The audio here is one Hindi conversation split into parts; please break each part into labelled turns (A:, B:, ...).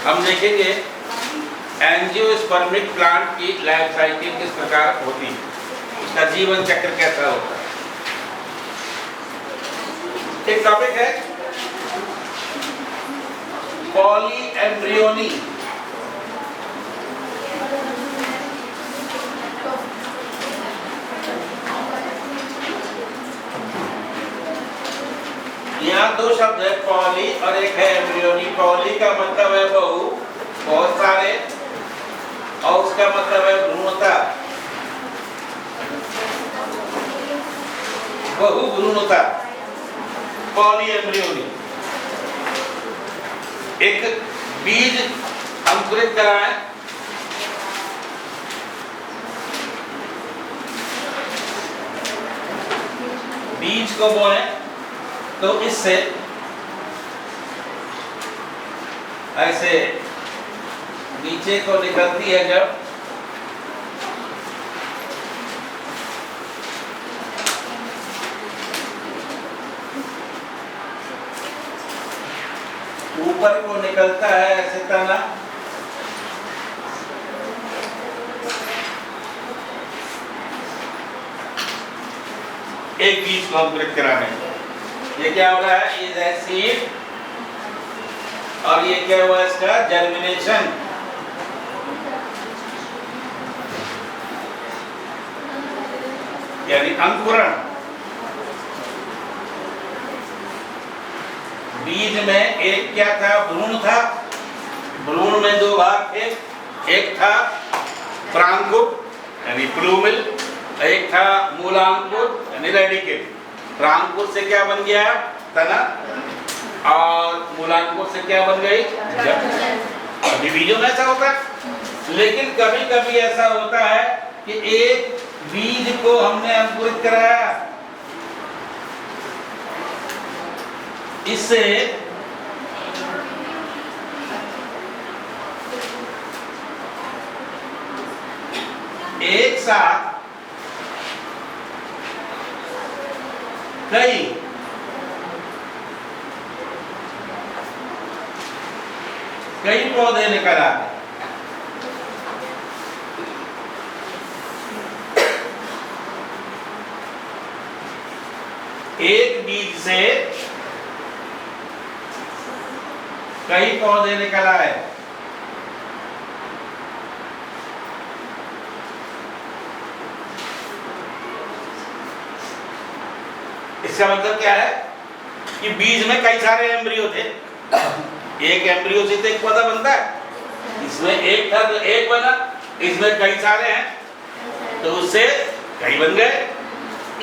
A: हम देखेंगे एंजियोस्पर्मिक प्लांट की लाइफ साइकिल किस प्रकार होती है, उसका जीवन चक्र कैसा होता है। एक टॉपिक है पॉलीएम्ब्रियोनी। यहाँ दो शब्द है, पॉली और एक है एम्ब्रियोनी। पॉली का मतलब है बहु, बहुत सारे, और उसका मतलब है भ्रूणता, बहु भ्रूणता, पॉलीएम्ब्रियोनी। एक बीज अंकुरित कराएं, बीज को बोए तो इससे ऐसे नीचे को निकलती है जब ऊपर को निकलता है ऐसे तना, एक बीज को अंकुरित कराने। ये क्या हो रहा है, इज ए सीड, और ये क्या हुआ इसका जर्मिनेशन। यानी अंकुरण। बीज में एक क्या था, भ्रूण था। भ्रूण में दो भाग थे, एक था प्रांकुर यानी प्लूमिल, एक था मूलांकुर यानी रेडिकल। प्रांकुर से क्या बन गया, तना, और मूलांकुर से क्या बन गई, जड़। डिवीजन ऐसा होता है। लेकिन कभी कभी ऐसा होता है कि एक बीज को हमने अंकुरित कराया, इससे एक साथ कई पौधे निकल आते। एक बीज से कई पौधे निकल आए। इसका मतलब क्या है कि बीज में कई सारे एम्ब्रियो थे। एक एम्ब्रियो से तो एक पौधा बनता है। इसमें एक था तो एक बना, इसमें कई सारे हैं तो उससे कई बन गए।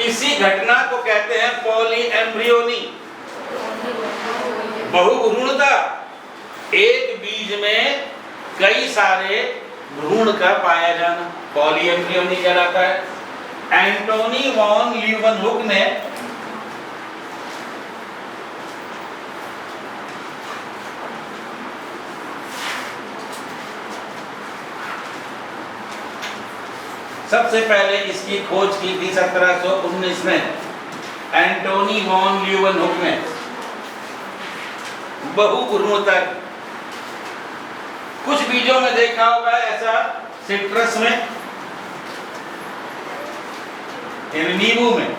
A: इसी घटना को कहते हैं पॉलीएम्ब्रियोनी, बहुभ्रूणता। एक बीज में कई सारे भ्रूण का पाया जाना पॉलीएम्ब्रियोनी कहलाता है। एंटोनी वॉन लीeuwenhoek ने सबसे पहले इसकी खोज की थी 1719 में, एंटोनी वॉन लीeuwenhoek ने। बहुभ्रूणता कुछ बीजों में देखा होगा ऐसा, सिट्रस में, नींबू में,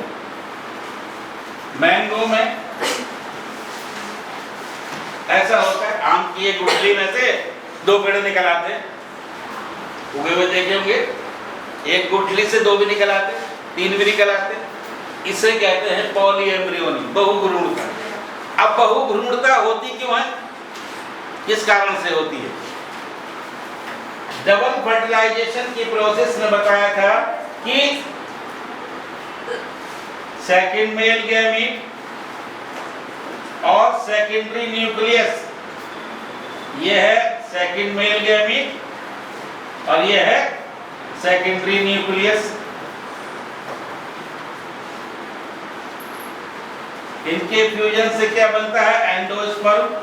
A: मैंगो में ऐसा होता है। आम की एक गुठली में से दो पेड़ निकल आते हैं, उगे हुए देखे होंगे। एक गुठली से दो भी निकल आते, तीन भी निकल आते। इसे कहते हैं पॉलीएम्ब्रियोनी, बहुभ्रूणता। अब बहुभ्रूणता होती क्यों है, किस कारण से होती है? डबल फर्टिलाइजेशन की प्रोसेस में बताया था कि सेकेंड मेल गैमीट और सेकेंडरी न्यूक्लियस, यह है सेकेंड मेल गैमीट और यह है सेकेंडरी न्यूक्लियस। इनके फ्यूजन से क्या बनता है, एंडोस्पर्म।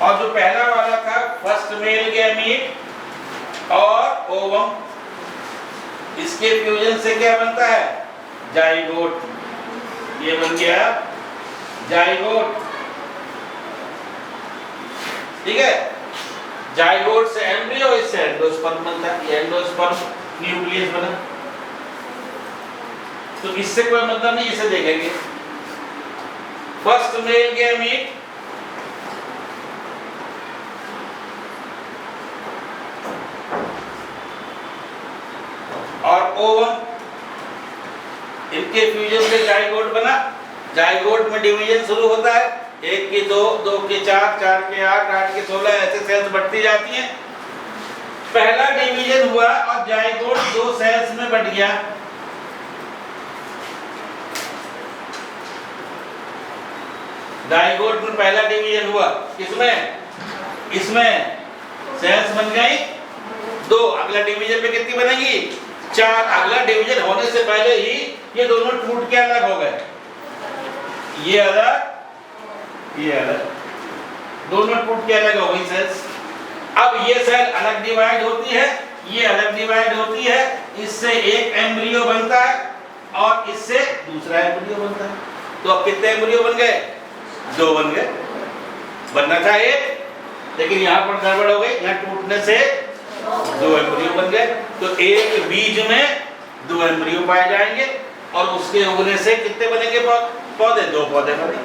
A: और जो पहला वाला था फर्स्ट मेल गैमीट और ओवम, इसके फ्यूजन से क्या बनता है, जाइगोट। ये बन गया जाइगोट। ठीक है। जाइगोट से एम्ब्रियो, इससे एंडोस्पर्म बनता है, ये एंडोस्पर्म न्यूक्लियस बना। तो इससे कोई मतलब नहीं, इसे देखेंगे। फर्स्ट मेल गैमीट और ओवम, इनके फ्यूजन से जाइगोट बना। जाइगोट में डिवीजन शुरू होता है, 1 के 2, 2 के 4, 4 के 8, 8 के 16, ऐसे सेल्स बढ़ती जाती हैं। पहला डिवीजन हुआ और जाइगोट 2 सेल्स में बट गया। जाइगोट में पहला डिवीजन हुआ, किसमें? इसमें सेल्स बन गई 2, अगला डिवीजन में कितनी बनेगी? 4। अगला डिवीजन होने से पहले ही ये दोनों टूट के अलग हो गए, ये अलग, ये अलग, दोनों टूट के अलग हो गई सेल्स। अब ये सेल अलग डिवाइड होती है, ये अलग डिवाइड होती है, इससे एक एम्ब्रियो बनता है और इससे दूसरा एम्ब्रियो बनता है। तो अब कितने एम्ब्रियो बन गए? 2 बन गए। बनना था 1, लेकिन यहाँ पर गड़बड़ हो गई, यहाँ टूटने से 2 एम्ब्रियो बन गए। तो एक बीज में 2 एम्ब्रियो पाए जाएंगे और उसके उगने से कितने बनेंगे पौधे? 2 पौधे बने,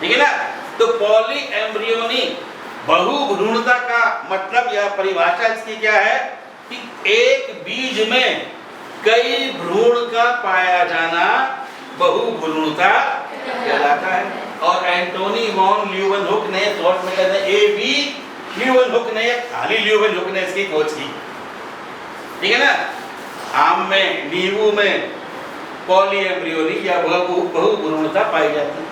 A: ठीक है ना। तो पॉली एम्ब्रियोनी बहुभ्रूणता का मतलब या परिभाषा इसकी क्या है कि एक बीज में कई भ्रूण का पाया जाना बहुभ्रूणता कहलाता है। और एंटोनी वॉन ल्यूवेनहुक ने शॉर्ट में कहते हैं AB ल्यूवेनहुक ने, खाली ल्यूवेनहुक ने इसकी खोज की, ठीक है ना। आम में, नींबू में पॉली एम्ब्रियोनी या बहुभ्रूणता पाई जाती है।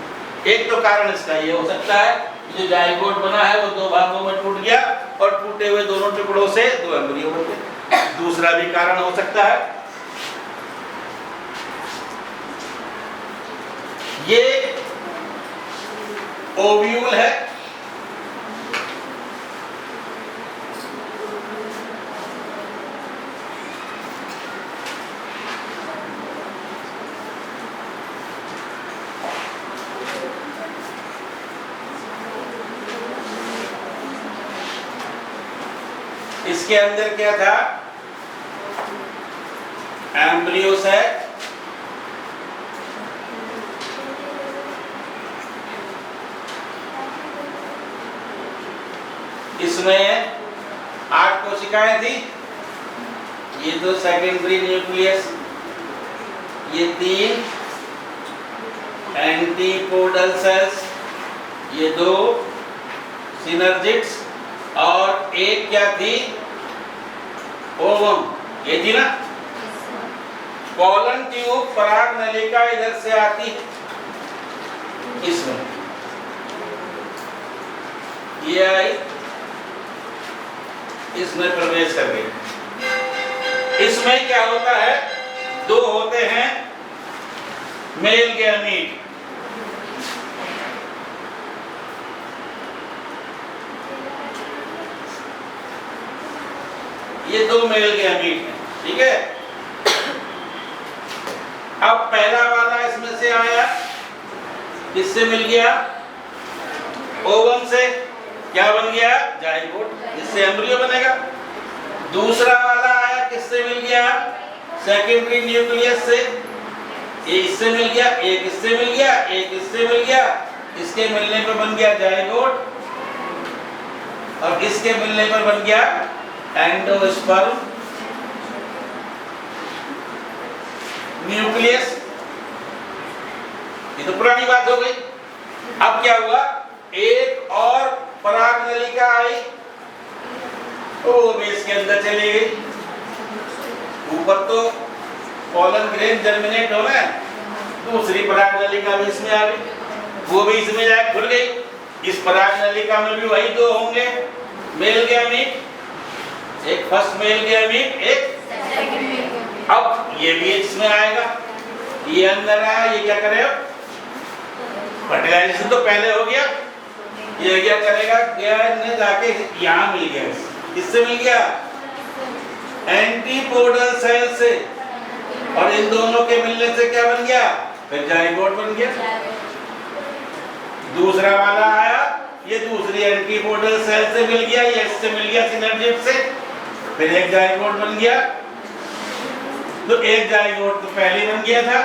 A: एक तो कारण इसका ये हो सकता है, जो जाइगोट बना है वो 2 भागों में टूट गया और टूटे हुए दोनों टुकड़ों से 2 एम्ब्रियो बन गए। दूसरा भी कारण हो सकता है, ये ओव्यूल है, इसके अंदर क्या था? एम्ब्रियो सेक, इसमें 8 कोशिकाएं थी, ये 2 सेकेंडरी न्यूक्लियस, ये 3 एंटीपोडल सेल्स, ये 2 सिनर्जिड्स और एक क्या थी? ओवम, ये थी ना। पोलन ट्यूब पराग नलिका इधर से आती इसमें, ये आई, इसमें प्रवेश कर गई। इसमें क्या होता है? 2 होते हैं मेल गैमीट, ये 2 मेल गैमीट हैं, ठीक है। अब पहला वाला इसमें से आया, किससे मिल गया? ओवम से, क्या बन गया? जाइगोट, इससे एम्ब्रियो बनेगा। दूसरा वाला आया, किससे मिल गया? सेकेंडरी न्यूक्लियस से, ये इससे मिल गया, एक इससे मिल गया, एक इससे मिल गया, इसके मिलने पर बन गया जाइगोट और इसके मिलने पर बन गया एंडोस्पर्म न्यूक्लियस। ये तो पुरानी बात हो गई। अब क्या हुआ? एक और पराग नलिका आई, तो वो भी इसके अंदर चली गई। ऊपर तो पोलन ग्रेन जर्मिनेट होना है, दूसरी पराग नलिका भी इसमें आ गई, वो भी इसमें जाके खुल गई। इस पराग नलिका में भी वही 2 होंगे मेल गैमीट, एक फर्स्ट मेल गैमीट, एक सेकंड। अब ये भी इसमें आएगा, ये अंदर आया, ये क्या करेगा? फर्टिलाइजेशन तो पहले हो गया, ये क्या करेगा? ने जाके यहाँ मिल गया, किससे मिल गया? एंटीपोडल सेल से, और इन दोनों के मिलने से क्या बन गया? फिर जाइगोट बन गया। दूसरा वाला आया ये दूसरी एंटीपोडल सेल से मिल गया, ये इससे मिल गया सिनर्जिड से, फिर एक जाइगोट बन गया। तो एक जाइगोट तो पहले बन गया था,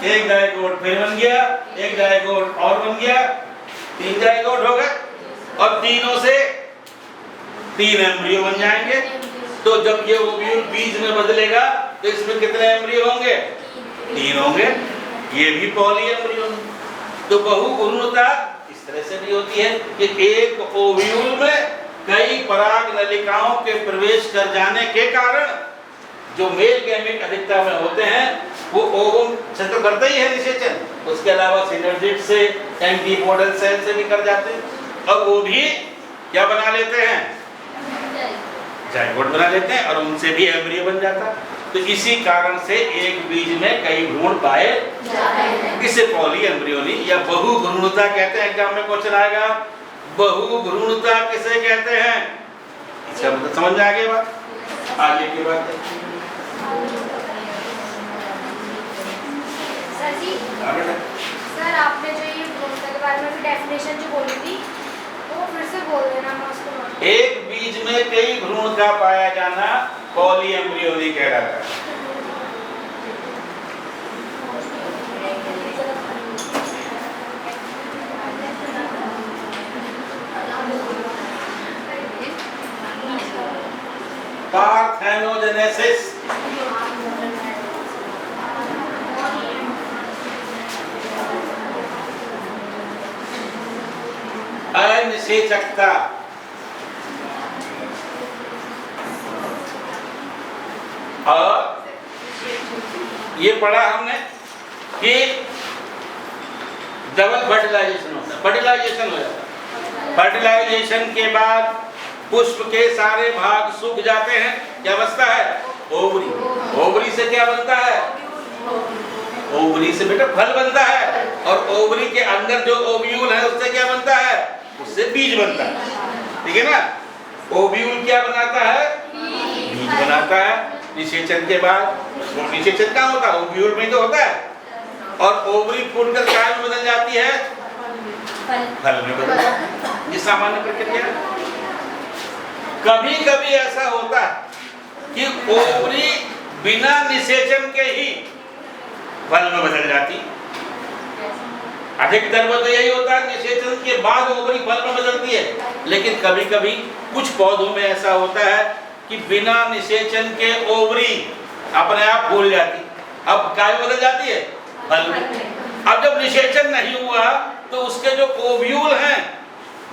A: एक जाइगोट फिर बन गया, एक जाइगोट और बन गया, 3 जाइगोट हो गए और तीनों से 3 एम्ब्रियो बन जाएंगे। तो जब ये ओव्यूल बीज में बदलेगा तो इसमें कितने एम्ब्रियो होंगे? 3 होंगे। ये भी पॉली एम्ब्रियो। तो बहुभ्रूणता इस तरह से भी होती है कि एक ओव्यूल में कई पराग नलिकाओं के प्रवेश कर जाने के कारण जो मेल गैमेट अधिकता में होते हैं वो ओवम से तो करता ही है निषेचन, उसके अलावा सिनर्जिड से, एंटीपोडल सेल से भी कर जाते हैं और वो भी क्या बना लेते हैं? जाइगोट बना लेते हैं और उनसे भी एम्ब्रियो बन जाता है। तो इसी कारण से एक बीज में कई भ्रूण पाए जाते हैं। इसे पॉली एम्ब्रियोनी या बहुभ्रूणता कहते हैं। एग्जाम में क्वेश्चन आएगा बहुभ्रूणता किसे कहते हैं? इसका मतलब समझ में आ गया बात? आगे की बात
B: सर जी, सर आपने जो ये भ्रूणता के बारे में डेफिनेशन जो बोली थी वो फिर से बोल देना। मैं उसको
A: एक बीज में कई भ्रूण का पाया जाना पॉली एम्ब्रियोनी कहलाता है। पार्थेनोजेनेसिस अनिषेचकता और ये पढ़ा हमने कि डबल फर्टिलाइजेशन होता है। फर्टिलाइजेशन हो जाता है, फर्टिलाइजेशन के बाद पुष्प के सारे भाग सूख जाते हैं, क्या बचता है? ओवरी। ओवरी से क्या बनता है? ओवरी से बेटा फल बनता है और ओवरी के अंदर जो ओव्यूल है उससे क्या बनता है? उससे बीज बनता है। ठीक है ना? ओव्यूल क्या बनाता है? बीज बनाता है। निषेचन के बाद निषेचन कहाँ होता है? ओव्यूल में तो होता है और ओवरी फूटकर क्या में बदल जाती है? फल में बदल जाती है। ये सामान्य प्रक्रिया है। कभी कभी ऐसा होता है कि ओवरी बिना निषेचन के ही फल में बदल जाती। अधिकतर तो यही होता है, निषेचन के बाद ओवरी फल में बदलती है। लेकिन कभी कभी कुछ पौधों में ऐसा होता है कि बिना निषेचन के ओवरी अपने आप फूल जाती, अब क्या बदल जाती है? फल में। अब जब निषेचन नहीं हुआ तो उसके जो ओव्यूल हैं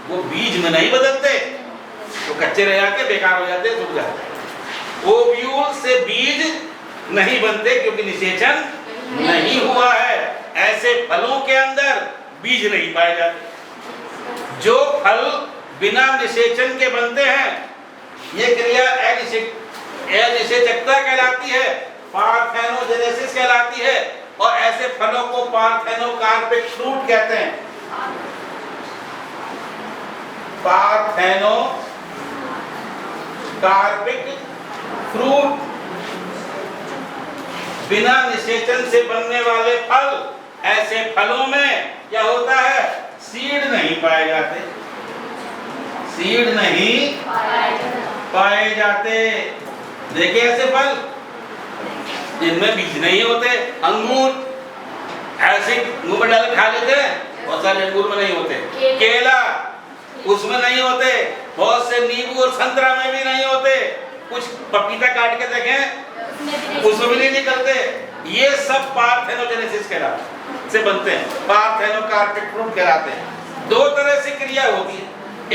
A: वो बीज में नहीं बदलते, तो कच्चे रह जाते, बेकार हो जाते, सूख जाते। ओव्यूल से बीज नहीं बनते क्योंकि निषेचन नहीं हुआ है। ऐसे फलों के अंदर बीज नहीं पाए जाते। जो फल बिना निषेचन के बनते हैं ये क्रिया अनिषेचकता कहलाती है, पार्थेनोजेनेसिस कहलाती है और ऐसे फलों को पार्थेनोकार्पिक फ्रूट कहते हैं। पार्थेनोकार्पिक फ्रूट बिना निषेचन से बनने वाले फल, ऐसे फलों में क्या होता है? सीड नहीं पाए जाते, सीड नहीं पाए जाते। देखिए ऐसे फल जिनमें बीज नहीं होते, अंगूर ऐसे मुंह में डाल खा लेते हैं, बहुत सारे अंगूर में नहीं होते। केला उसमें नहीं होते, बहुत से नींबू और संतरा में भी नहीं होते, कुछ पपीता काट के देखें उसमें भी नहीं निकलते। ये सब पार्थेनोजेनेसिस कहलाते से बनते हैं, पार्थेनोकार्पिक फ्रूट कहलाते हैं। 2 तरह से क्रिया होती है।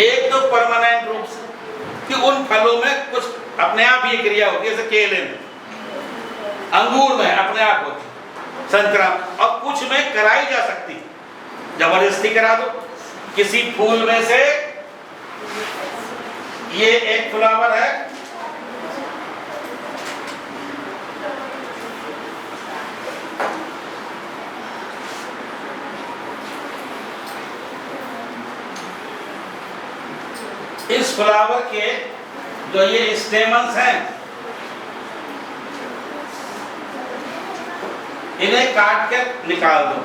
A: एक तो परमानेंट रूप से कि उन फलों में कुछ अपने आप ये क्रिया होती है, जैसे केले में, अंगूर में अपने आप होती, संतरा, और कुछ में कराई जा सकती, जबरदस्ती करा दो। किसी फूल में से ये एक फ्लावर है, इस फ्लावर के जो ये स्टेमन्स हैं इन्हें काट के निकाल दो।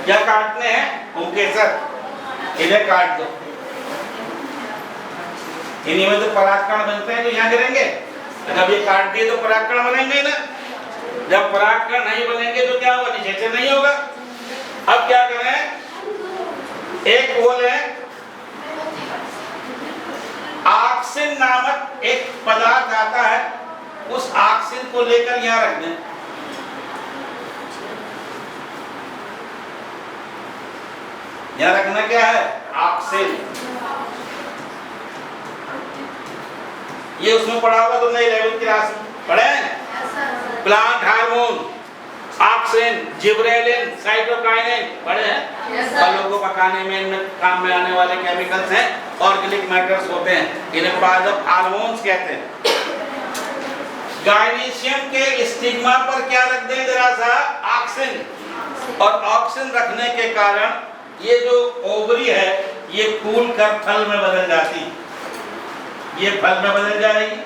A: क्या काटने हैं? पुंकेसर, इन्हें काट दो। इन्हीं में तो परागकण बनते हैं जो यहाँ गिरेंगे। जब ये काट दिए तो परागकण बनेंगे ना। जब परागकण नहीं बनेंगे तो क्या होगा? निषेचन नहीं होगा। अब क्या करें? एक बोले ऑक्सिन नामक एक पदार्थ आता है, उस ऑक्सिन को लेकर यहां रख दें। यहां रखना क्या है? ऑक्सिन। ये उसमें पढ़ा होगा तुमने 11वीं क्लास में पढ़े हैं। Plant hormone, auxin, gibberellin, cytokinin पढ़े हैं। फलों को पकाने में इनमें काम में आने वाले केमिकल्स हैं, ऑर्गेनिक मैटर्स होते हैं, इन्हें हार्मोन्स कहते हैं। गायनीशियम के स्टिग्मा पर क्या रख दें? जरा सा ऑक्सिन। और ऑक्सिन रखने के कारण ये जो ओवरी है ये फूल कर फल में बदल जाती, ये फल में बदल जाएगी।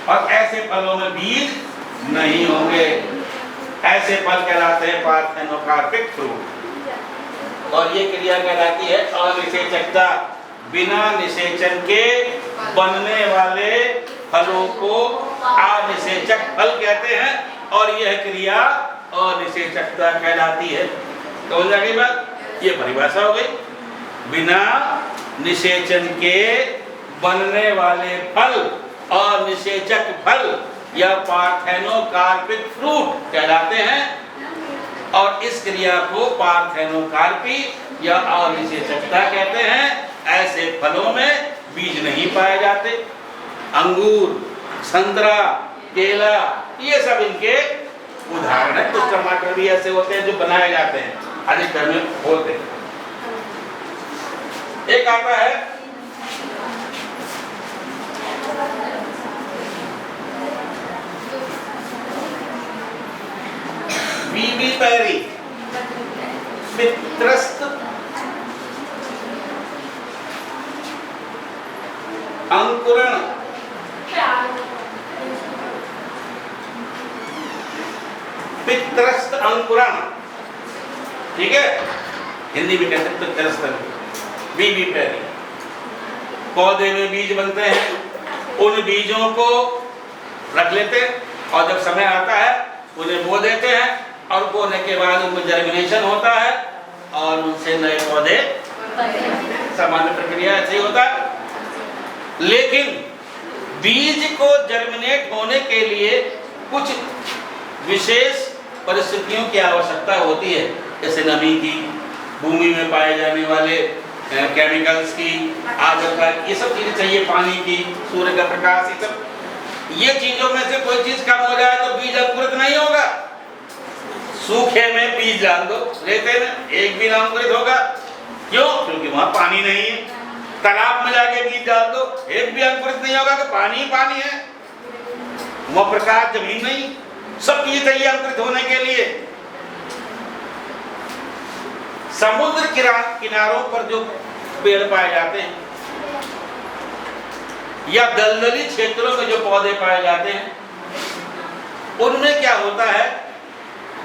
A: और ऐसे फलों में बीज नहीं होंगे। ऐसे फल कहलाते हैं पार्थेनोकार्पिक फ्रूट। और ये क्रिया कहलाती है अनिषेचकता। बिना निषेचन के बनने वाले फलों को अनिषेचक फल कहते हैं और यह क्रिया अनिषेचकता कहलाती है। तो जाएगी बात, ये परिभाषा हो गई। बिना निषेचन के बनने वाले फल अनिषेचक फल या पार्थेनोकार्पिक फ्रूट कहलाते हैं और इस क्रिया को पार्थेनोकार्पी या अनिषेचकता कहते हैं। ऐसे फलों में बीज नहीं पाए जाते। अंगूर, संतरा, केला ये सब इनके उदाहरण है। कुछ टमाटर भी ऐसे होते हैं जो बनाए जाते हैं, अधिकतर में होते हैं। एक आता है बीबी पैरी, पित्रस्त अंकुरण, पित्रस्त अंकुरण, ठीक है, हिंदी में कहते हैं पित्रस्त अंकुरण। बीबी पैरी, पौधे में बीज बनते हैं, उन बीजों को रख लेते हैं और जब समय आता है उन्हें बो देते हैं और बोने के बाद उनमें जर्मिनेशन होता है और उनसे नए पौधे, सामान्य प्रक्रिया ऐसे ही होता है। लेकिन बीज को जर्मिनेट होने के लिए कुछ विशेष परिस्थितियों की आवश्यकता होती है, जैसे नमी की, भूमि में पाए जाने वाले केमिकल्स की, आर्द्रता, ये सब चीजें चाहिए, पानी की, सूर्य का प्रकाश, ये सब। ये चीजों में से कोई चीज कम हो जाए तो बीज अंकुरित नहीं होगा। सूखे में बीज डाल दो, रेते में, एक भी ना अंकुरित होगा। क्यों? क्योंकि वहां पानी नहीं है। तालाब में जाके बीज डाल दो, एक भी अंकुरित नहीं होगा, तो पानी ही पानी है, वह प्रकाश, जमीन नहीं। सब चीजें चाहिए अंकुरित होने के लिए। समुद्र किनारों पर जो पेड़ पाए जाते हैं या दलदली क्षेत्रों में जो पौधे पाए जाते हैं, उनमें क्या होता है,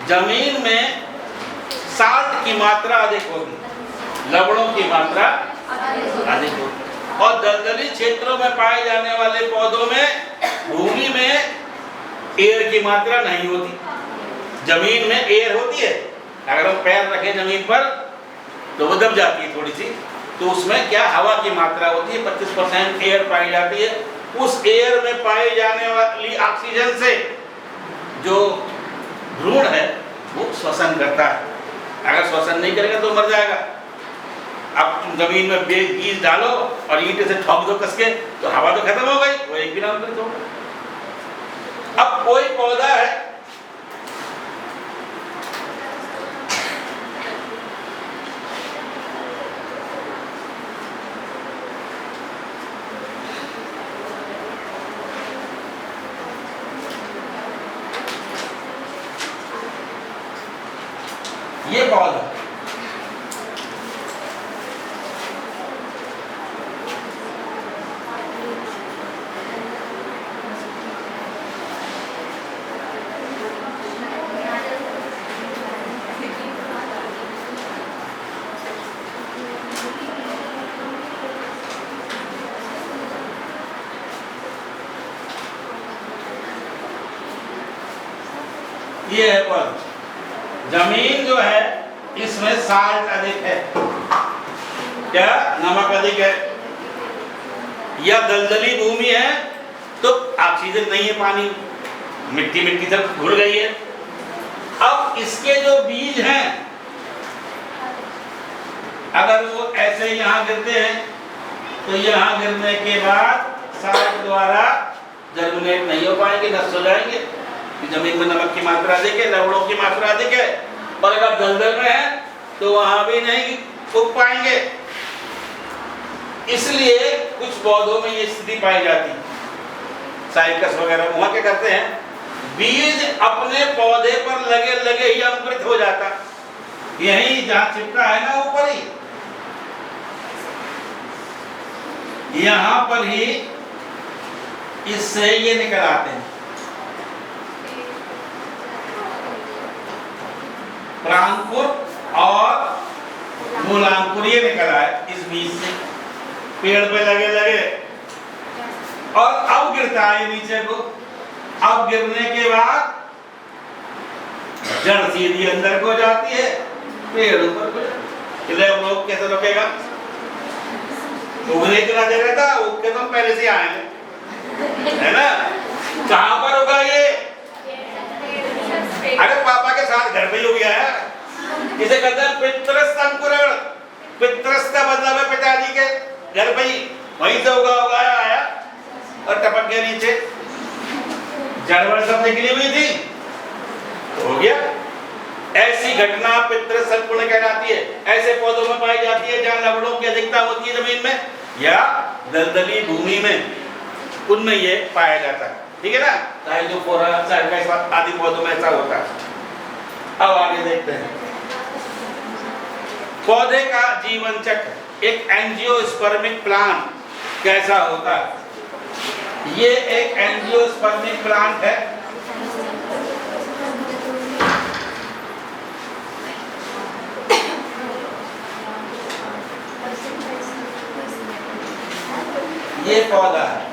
A: जमीन में साल्ट की मात्रा अधिक होगी, लवणों की मात्रा अधिक होगी। और दलदली क्षेत्रों में पाए जाने वाले पौधों में भूमि में एयर की मात्रा नहीं होती। जमीन में एयर होती है, अगर हम पैर रखें जमीन पर तो वो दब जाती है थोड़ी सी, तो उसमें क्या हवा की मात्रा होती है, 25% एयर पाई जाती है। उस एयर में पाई जाने वाली ऑक्सीजन से जो भ्रूण है वो श्वसन करता है। अगर श्वसन नहीं करेगा तो मर जाएगा। अब तुम जमीन में बीज डालो और ईंट से ठोक दो कसके, तो हवा तो खत्म हो गई, वो एक भी ना अंकुरित होगा। अब कोई पौधा है ये पौधा, ये है पद। जमीन जो है इसमें साल्ट अधिक है, क्या नमक अधिक है, या दलदली भूमि है तो ऑक्सीजन नहीं है, पानी मिट्टी मिट्टी सब घुल गई है। अब इसके जो बीज हैं अगर वो ऐसे यहाँ गिरते हैं तो यहाँ गिरने के बाद साल्ट द्वारा जर्मिनेट नहीं हो पाएंगे, नष्ट हो जाएंगे। जमीन में नमक की मात्रा अधिक है, लवणों की मात्रा अधिक है, और अगर दलदल में है तो वहां भी नहीं उग पाएंगे। इसलिए कुछ पौधों में ये स्थिति पाई जाती है। साइकस वगैरह वहां क्या करते हैं, बीज अपने पौधे पर लगे लगे ही अंकुरित हो जाता, यही जहां चिपका है ना ऊपर ही, यहां पर ही इससे ये निकल आते हैं। प्रांकुर और मूलांकुर ये निकल आए इस बीज से, पेड़ पे लगे लगे, और अब गिरता है नीचे को। अब गिरने के बाद जड़ सीधी अंदर को जाती है, पेड़ ऊपर को जाता है। लोग कैसे रोकेगा, उगने की ना जगह था, उग के तो हम पहले से आए है ना। कहां पर होगा ये, अरे पापा के साथ घर पे ही हो गया है। इसे कहते हैं पितृस्थ अंकुरण। पितृस्थ का मतलब है पिताजी के घर पे ही, वहीं से उगाया आया और टपक गया नीचे, जड़वड़ सब निकली हुई थी, हो गया। ऐसी घटना पितृस्थ अंकुरण कहलाती है। ऐसे पौधों में पाई जाती है जहाँ लवणों की अधिकता होती है जमीन में या दलदली भूमि में, उनमें ये पाया जाता है। ठीक है ना, टाइजोफोरा आदि पौधों में ऐसा होता है। अब आगे देखते हैं पौधे का जीवन चक्र। एक एंजियोस्पर्मिक प्लांट कैसा होता है। ये एक एंजियोस्पर्मिक प्लांट है। ये पौधा है,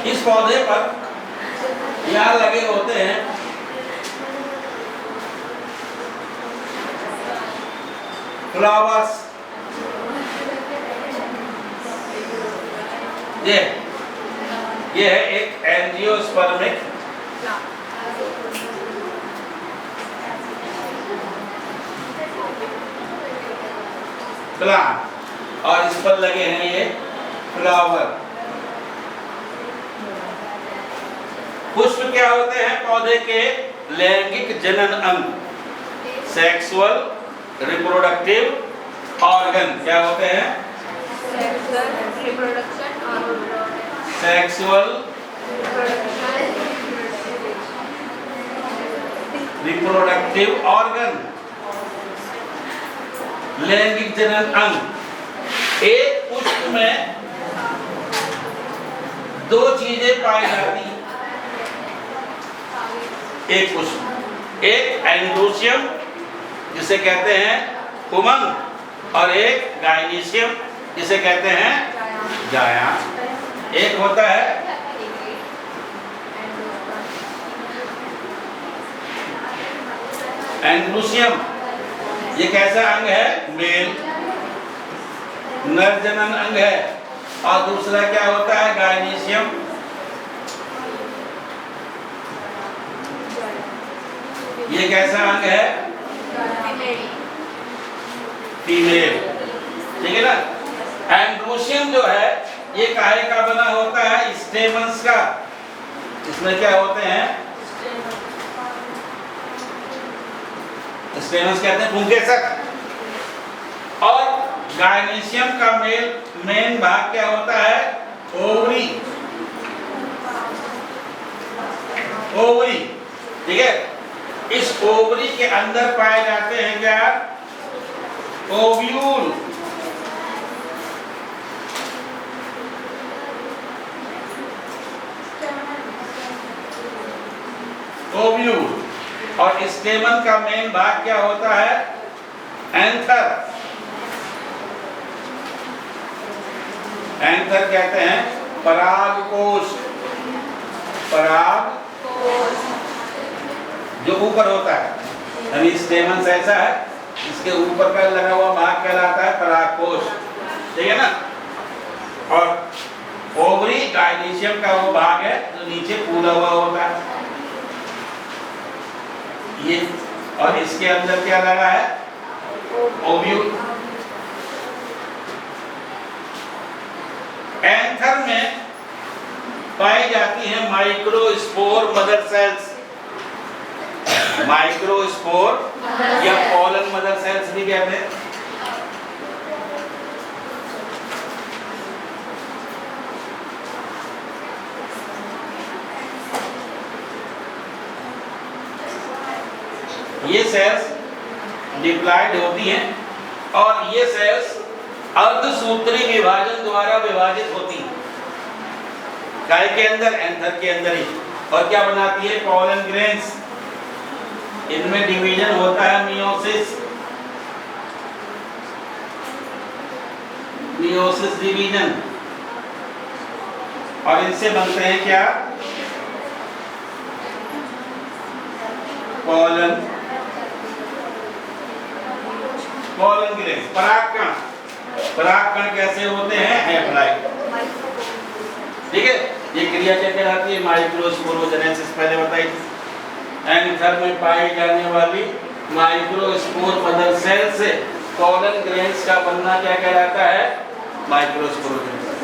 A: इस पौधे पर यहाँ लगे होते हैं फ्लावर्स। ये है एक एंजियोस्पर्मिक प्लांट और इस पर लगे हैं ये फ्लावर। पुष्प क्या होते हैं, पौधे के लैंगिक जनन अंग, सेक्सुअल रिप्रोडक्टिव ऑर्गन क्या होते हैं, सेक्सुअल रिप्रोडक्टिव ऑर्गन, लैंगिक जनन अंग। एक पुष्प में दो चीजें पाई जाती हैं। एक पुष्प, एक एंड्रोसियम जिसे कहते हैं उमंग, और एक गाइनीशियम जिसे कहते हैं जायान। एक होता है एंड्रोसियम, ये कैसा अंग है, मेल नर जनन अंग है, और दूसरा क्या होता है गाइनीशियम, ये कैसा अंग है, फीमेल। ठीक है ना। एंड्रोसियम जो है ये काहे का बना होता है, स्टेमन्स का। इसमें क्या होते हैं, स्टेमन्स कहते हैं पुंकेसक। और गाइनीशियम का मेन भाग क्या होता है, ओवरी। ओवरी, ठीक है। इस ओवरी के अंदर पाए जाते हैं क्या, ओव्यूल, ओव्यूल। और स्टेमन का मेन भाग क्या होता है? एंथर। एंथर कहते हैं परागकोश। परागकोश जो ऊपर होता है, यानी स्टेमन ऐसा है, इसके ऊपर का लगा हुआ भाग कहलाता है परागकोश, ठीक है ना। और ओवरी गाइनीशियम का वो भाग है जो नीचे फूला हुआ होता है ये। और इसके अंदर क्या लगा है? ओव्यूल। एंथर में पाई जाती हैं माइक्रोस्पोर मदर सेल्स। माइक्रोस्पोर या पॉलन मदर सेल्स भी कहते हैं। ये सेल्स डिप्लॉयड होती हैं और ये सेल्स अर्धसूत्री विभाजन द्वारा विभाजित होती हैं। काय के अंदर? एंथर के अंदर ही। और क्या बनाती है? Pollen grains. इनमें डिवीजन होता है मियोसिस। Meiosis division. और इनसे बनते हैं क्या? Pollen, pollen grains. परागकण, परागकण कैसे होते हैं? हैप्लॉइड, ठीक है। ये क्रिया क्या कहलाती है? माइक्रोस्पोरोजेनेसिस, पहले बताई थी। एंथर में पाई जाने वाली माइक्रोस्पोर मदर सेल से पॉलन ग्रेन्स का बनना क्या कहलाता है? माइक्रोस्पोरोजेनेसिस।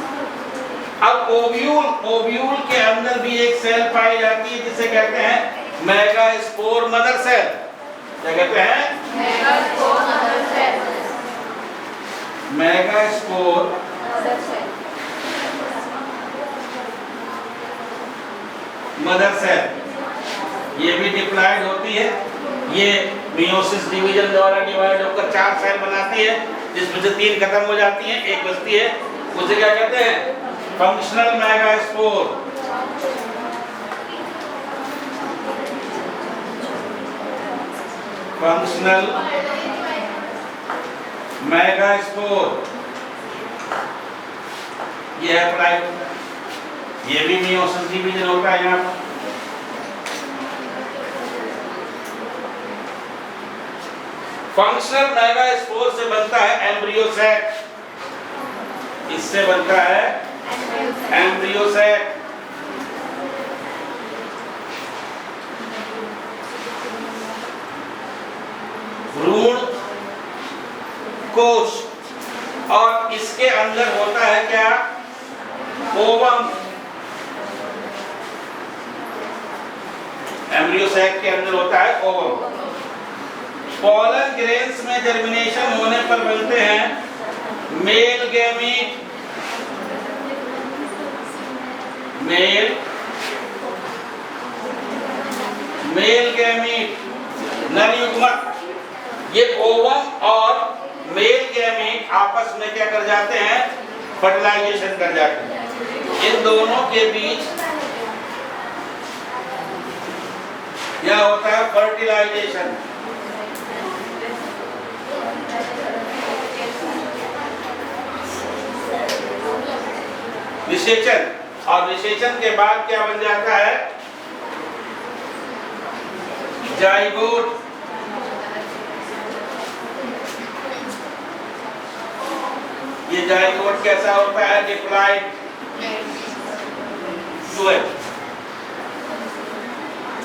A: अब ओव्यूल, ओव्यूल के अंदर भी एक सेल पाई जाती है जिसे कहते हैं मेगास्पोर मदर सेल। क्या कहते हैं? Megaspore mother cell. Megaspore mother cell, ये भी डिप्लॉयड होती है। ये मियोसिस डिवीजन द्वारा डिवाइड होकर 4 सेल बनाती है, जिसमें से 3 खत्म हो जाती हैं, एक बचती है। उसे क्या कहते हैं? Functional megaspore. फंक्शनल मेगास्पोर, ये हैप्लॉइड। ये भी मियोसिस डिवीजन होता है यहाँ पर। फंक्शनल मेगास्पोर से बनता है एम्ब्रियो सैक। इससे बनता है एम्ब्रियो सैक। भ्रूण कोश। और इसके अंदर होता है क्या? ओवम। एम्ब्रियो सैक के अंदर होता है ओवम। पॉलन ग्रेन्स में जर्मिनेशन होने पर बनते हैं मेल गैमीट। मेल गैमीट, नर युग्मक। ये ओवम और मेल गैमीट आपस में क्या कर जाते हैं? फर्टिलाइजेशन कर जाते हैं। इन दोनों के बीच क्या होता है? फर्टिलाइजेशन। निषेचन। और निषेचन के बाद क्या बन जाता है? जाइगोट। ये जाइगोट कैसा होता है? डिप्लॉयड।